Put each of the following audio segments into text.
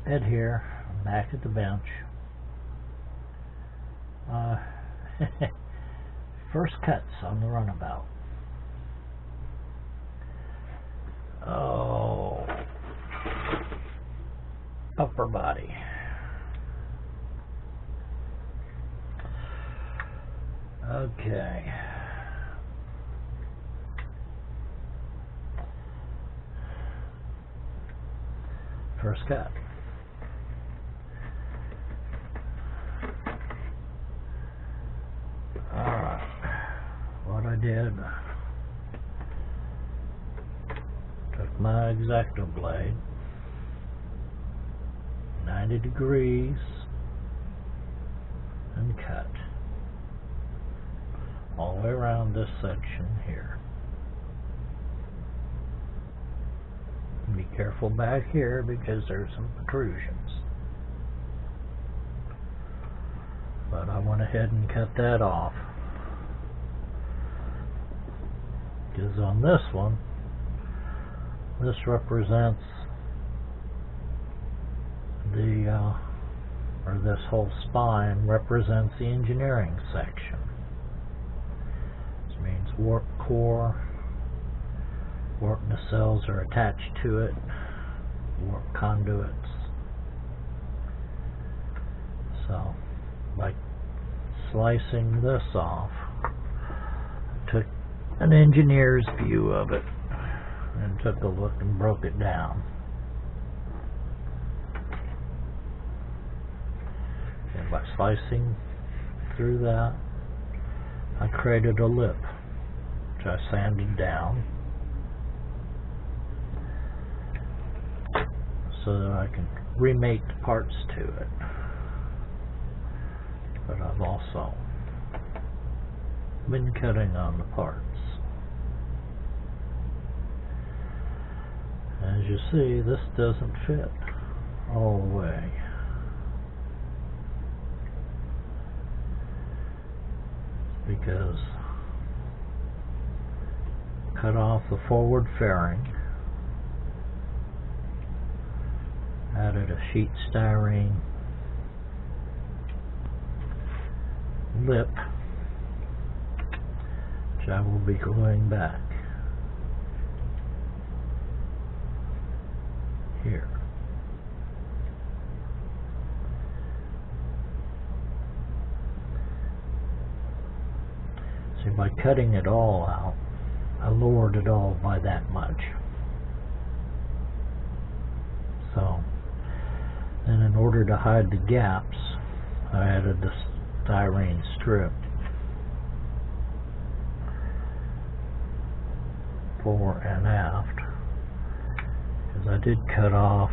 Ed here, back at the bench. First cuts on the runabout. Oh, upper body. Okay. First cut. Alright, what I did, took my X-Acto blade, 90 degrees, and cut all the way around this section here. Be careful back here because there's some protrusions. But I went ahead and cut that off. Because on this one, this represents or this whole spine represents the engineering section. This means warp core, warp nacelles are attached to it, warp conduits. So, by slicing this off, I took an engineer's view of it and took a look and broke it down. And by slicing through that, I created a lip, which I sanded down so that I can remake the parts to it. But I've also been cutting on the parts. As you see, this doesn't fit all the way. Because cut off the forward fairing, added a sheet styrene lip, which I will be gluing back here. See, by cutting it all out, I lowered it all by that much. So, then in order to hide the gaps, I added this styrene strip fore and aft, because I did cut off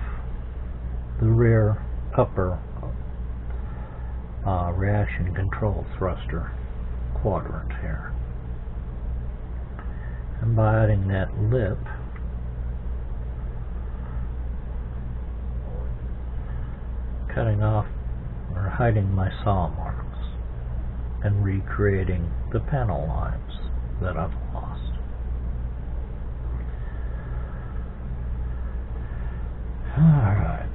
the rear upper reaction control thruster quadrant here, and by adding that lip, cutting off or hiding my saw marks and recreating the panel lines that I've lost. Alright.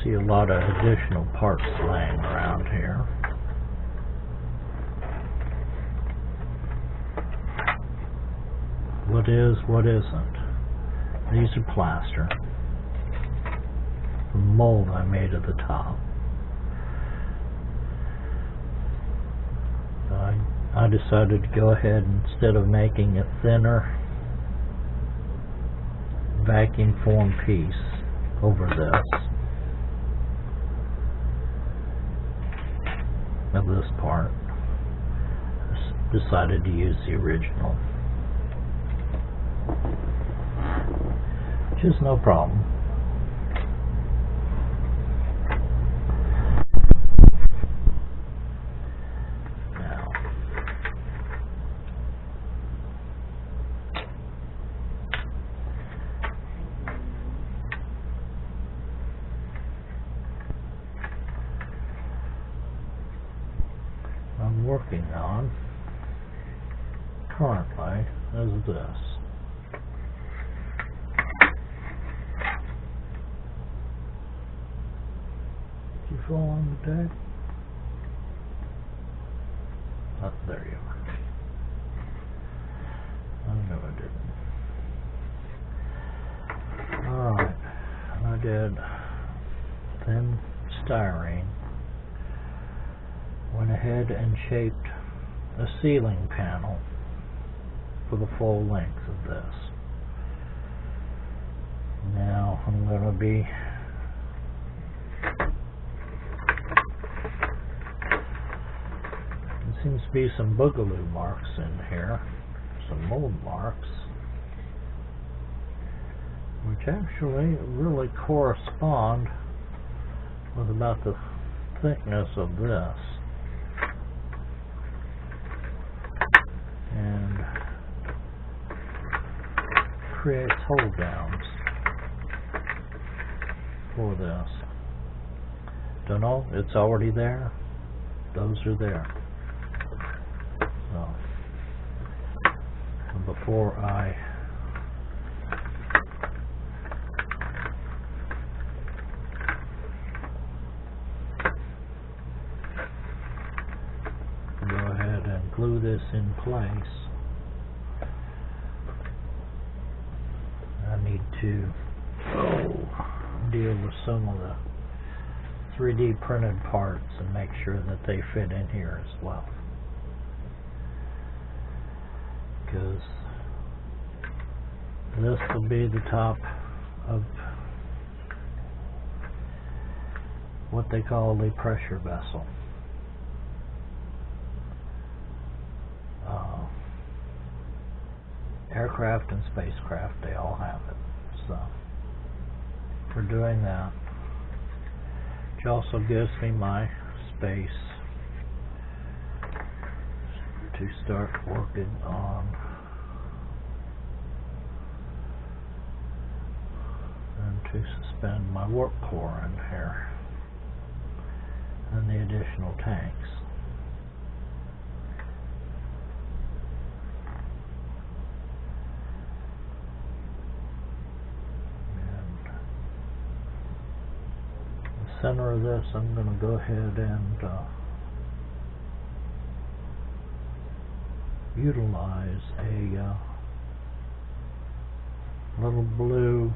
See a lot of additional parts laying around here. What is, what isn't? These are plaster. The mold I made at the top. I decided to go ahead, instead of making a thinner vacuum form piece over this of this part, I decided to use the original, which is no problem. I'm working on currently is this. fall on the deck? Oh, there you are. I know I didn't. Alright, I did thin styrene. Went ahead and shaped a ceiling panel for the full length of this. Now I'm going to be there seems to be some boogaloo marks in here, some mold marks, which actually really correspond with about the thickness of this, and creates hold downs for this. Don't know, it's already there. Those are there. So before I go ahead and glue this in place, I need to deal with some of the 3D printed parts and make sure that they fit in here as well, because this will be the top of what they call the pressure vessel. Aircraft and spacecraft, they all have it. So for doing that, which also gives me my space to start working on and to suspend my warp core in here and the additional tanks. Center of this, I'm going to go ahead and utilize a little blue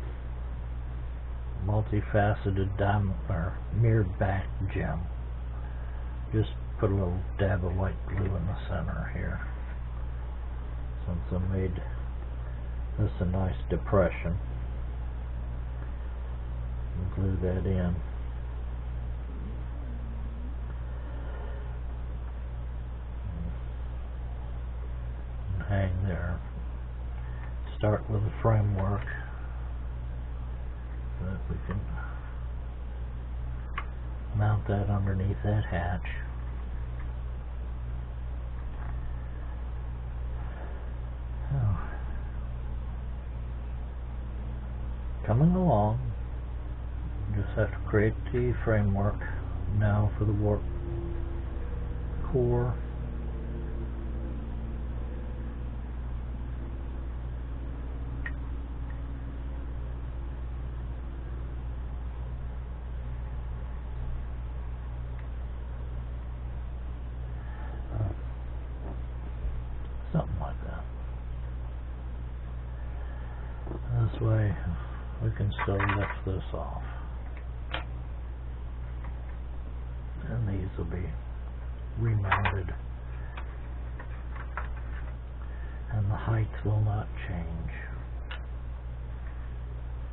multifaceted diamond or mirrored back gem. Just put a little dab of white glue in the center here, since I made this a nice depression. And glue that in. Hang there. Start with a framework so that we can mount that underneath that hatch. Oh. Coming along. Just have to create the framework now for the warp core. Something like that. This way we can still lift this off. And these will be remounted. And the height will not change.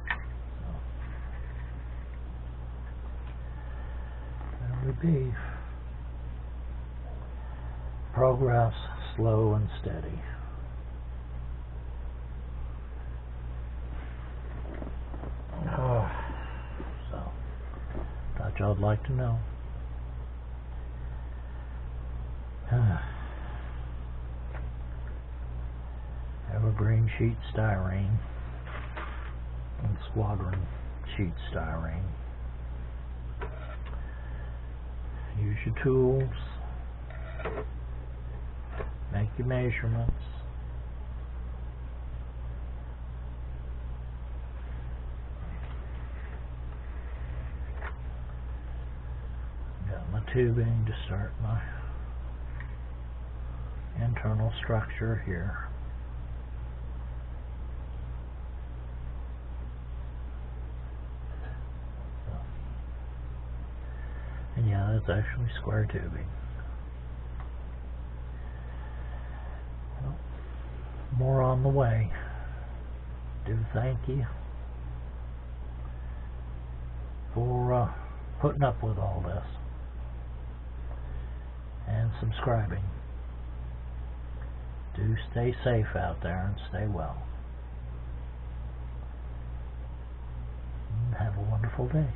So, there we be. Progress slow and steady. So, thought y'all'd like to know. Evergreen sheet styrene and squadron sheet styrene. Use your tools. Make your measurements. tubing to start my internal structure here. And yeah, that's actually square tubing. Well, more on the way. Do thank you for putting up with all this and subscribing. Do stay safe out there and stay well. And have a wonderful day.